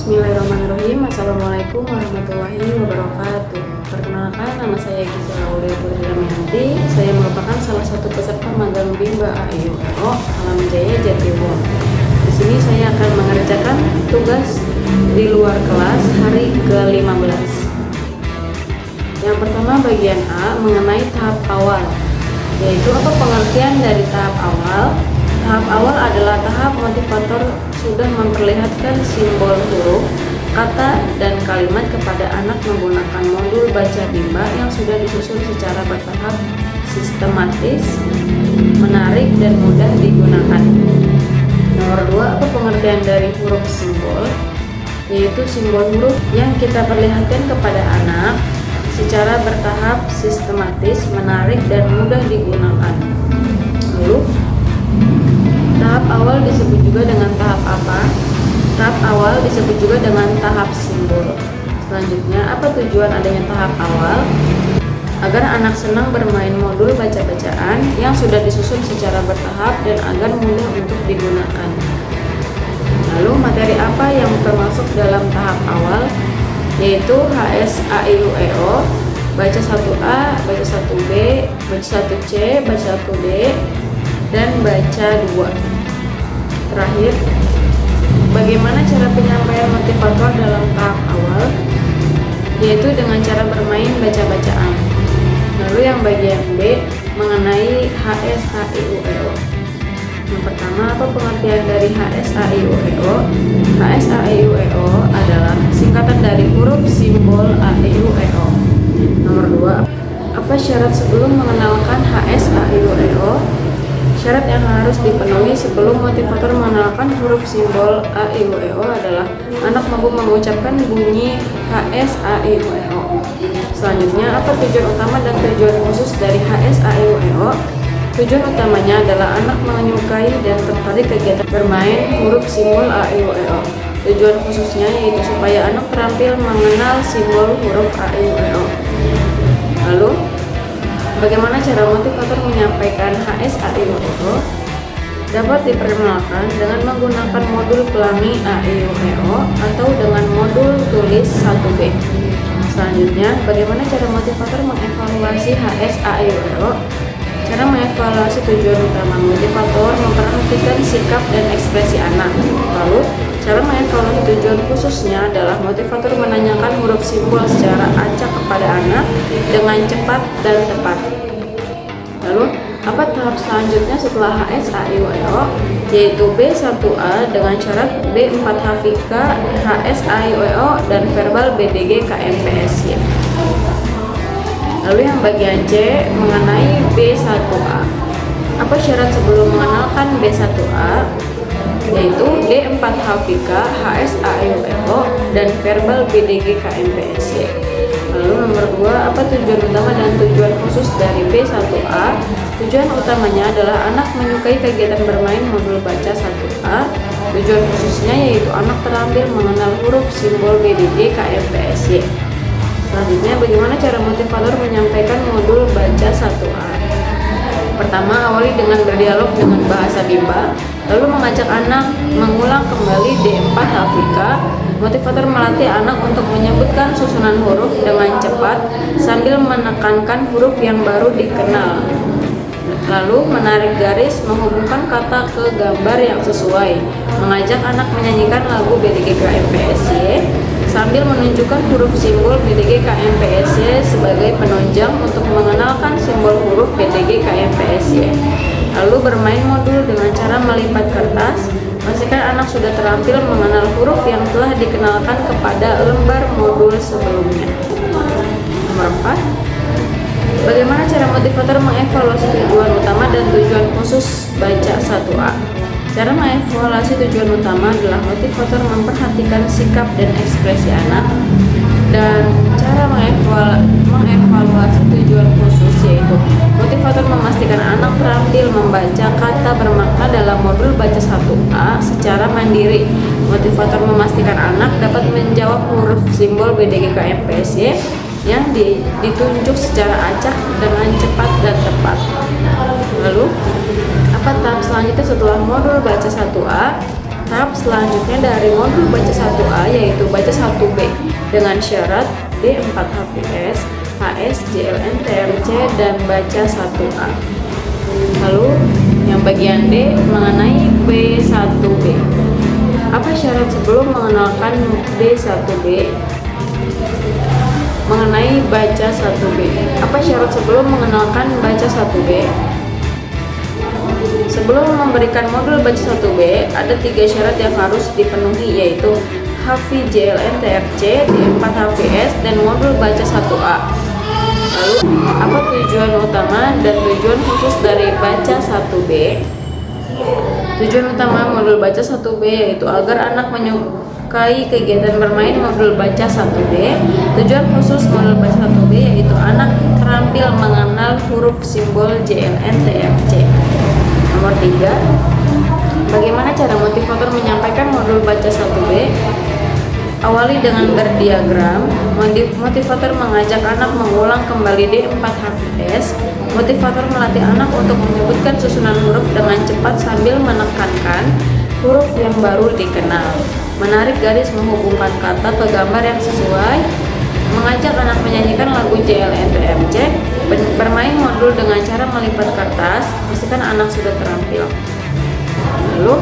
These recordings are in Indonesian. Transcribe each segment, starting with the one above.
Bismillahirrahmanirrahim. Assalamualaikum warahmatullahi wabarakatuh. Perkenalkan, nama saya Gisela Aulia Putri Damayanti. Saya merupakan salah satu peserta magang BIMBA AIUEO Alam Jaya Jatiwung. Di sini saya akan mengerjakan tugas di luar kelas hari ke-15. Yang pertama, bagian A mengenai tahap awal, yaitu apa pengertian dari tahap awal. Tahap awal adalah tahap motivator sudah memperlihatkan simbol huruf, kata, dan kalimat kepada anak menggunakan modul baca BIMBA yang sudah disusun secara bertahap, sistematis, menarik, dan mudah digunakan. Nomor 2, apa pengertian dari huruf simbol? Yaitu simbol huruf yang kita perlihatkan kepada anak secara bertahap, sistematis, menarik, dan mudah digunakan. Lalu, tahap awal disebut juga dengan tahap apa? Tahap awal disebut juga dengan tahap simbol. Selanjutnya, apa tujuan adanya tahap awal? Agar anak senang bermain modul baca-bacaan yang sudah disusun secara bertahap dan agar mudah untuk digunakan. Lalu, materi apa yang termasuk dalam tahap awal? Yaitu HSAIUEO, baca 1A, baca 1B, baca 1C, baca 1D, dan baca 2. Terakhir, bagaimana cara penyampaian motivator dalam tahap awal? Yaitu dengan cara bermain baca-bacaan. Lalu yang bagian B mengenai HSAIUEO. Yang pertama, apa pengertian dari HSAIUEO? HSAIUEO adalah singkatan dari huruf simbol AIUEO. Nomor 2, apa syarat sebelum mengenalkan HSAIUEO? Syarat yang harus dipenuhi sebelum motivator mengenalkan huruf simbol AIUEO adalah anak mampu mengucapkan bunyi HSAIUEO. Selanjutnya, apa tujuan utama dan tujuan khusus dari HSAIUEO? Tujuan utamanya adalah anak menyukai dan tertarik kegiatan bermain huruf simbol AIUEO. Tujuan khususnya yaitu supaya anak terampil mengenal simbol huruf AIUEO. Lalu, bagaimana cara motivator menyampaikan HSAIUEO? Dapat diperkenalkan dengan menggunakan modul pelangi AIUEO atau dengan modul tulis 1B. Selanjutnya, bagaimana cara motivator mengevaluasi HSAIUEO? Cara mengevaluasi tujuan utama motivator memperhatikan sikap dan ekspresi anak. Lalu, cara mengevaluasi tujuan khususnya adalah motivator menanyakan huruf simbol secara acak kepada anak dengan cepat dan tepat. Lalu, apa tahap selanjutnya setelah HSAIUEO? Yaitu B1A dengan syarat B4HVK, HSAIUEO, dan verbal BDG KMPSY. Lalu yang bagian C mengenai B1A. Apa syarat sebelum mengenalkan B1A? Yaitu D4HVK, HSAIUEO, dan verbal BDG KMPSY. Lalu nomor 2, apa tujuan utama dan tujuan khusus dari B1A? Tujuan utamanya adalah anak menyukai kegiatan bermain modul baca 1A. Tujuan khususnya yaitu anak terampil mengenal huruf simbol BDG KMPSY. Selanjutnya, bagaimana cara motivator menyampaikan modul baca 1A? Pertama, awali dengan berdialog dengan bahasa BIMBA, lalu mengajak anak mengulang kembali D4HVK. Motivator melatih anak untuk menyebutkan susunan huruf dengan cepat sambil menekankan huruf yang baru dikenal. Lalu menarik garis menghubungkan kata ke gambar yang sesuai. Mengajak anak menyanyikan lagu BDG KMPSY sambil menunjukkan huruf simbol BDG KMPSY sebagai penunjang untuk mengenalkan simbol huruf BDG KMPSY. Lalu bermain modul dengan cara melipat kertas. Pastikan anak sudah terampil mengenal huruf yang telah dikenalkan kepada lembar modul sebelumnya. Nomor 4, bagaimana cara motivator mengevaluasi tujuan utama dan tujuan khusus baca 1A? Cara mengevaluasi tujuan utama adalah motivator memperhatikan sikap dan ekspresi anak, dan cara mengevaluasi tujuan khusus yaitu motivator memastikan anak terampil membaca kata bermakna dalam modul baca 1A secara mandiri. Motivator memastikan anak dapat menjawab huruf simbol BDG KMPSY yang ditunjuk secara acak dengan cepat dan tepat. Lalu, apa tahap selanjutnya setelah modul baca 1A? Tahap selanjutnya dari modul baca 1A yaitu dengan syarat D4 HVS, HS, JLN, TRC, dan baca 1A. Lalu yang bagian D mengenai B1B. Apa syarat sebelum mengenalkan B1B? Mengenai baca 1B. Apa syarat sebelum mengenalkan baca 1B? Sebelum memberikan modul baca 1B, ada 3 syarat yang harus dipenuhi, yaitu HV, JLN, TRC, D4 HVS, dan modul baca 1A. Lalu, apa tujuan utama dan tujuan khusus dari baca 1B? Tujuan utama modul baca 1B yaitu agar anak menyukai kegiatan bermain modul baca 1B. Tujuan khusus modul baca 1B yaitu anak terampil mengenal huruf simbol JLN, TRC. Nomor 3, bagaimana cara motivator menyampaikan modul baca 1B? Awali dengan berdiagram. Motivator mengajak anak mengulang kembali D4 HVS. Motivator melatih anak untuk menyebutkan susunan huruf dengan cepat sambil menekankan huruf yang baru dikenal. Menarik garis menghubungkan kata atau gambar yang sesuai. Mengajak anak menyanyikan lagu JLN TRC. Bermain modul dengan cara melipat kertas. Pastikan anak sudah terampil. Lalu,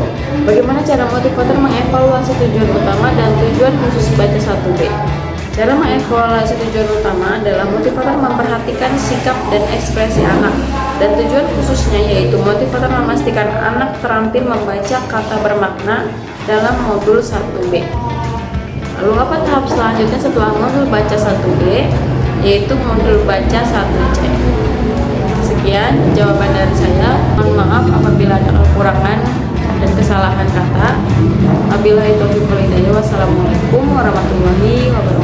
bagaimana cara motivator mengevaluasi tujuan utama dan tujuan khusus baca 1B? Cara mengevaluasi tujuan utama adalah motivator memperhatikan sikap dan ekspresi anak, dan tujuan khususnya yaitu motivator memastikan anak terampil membaca kata bermakna dalam modul 1B. Lalu, apa tahap selanjutnya setelah modul baca 1B? Yaitu modul baca 1C. Sekian jawaban dari saya. Mohon maaf apabila ada kekurangan dan kesalahan kata. Wabillahi taufiq wal hidayah. Wassalamualaikum warahmatullahi wabarakatuh.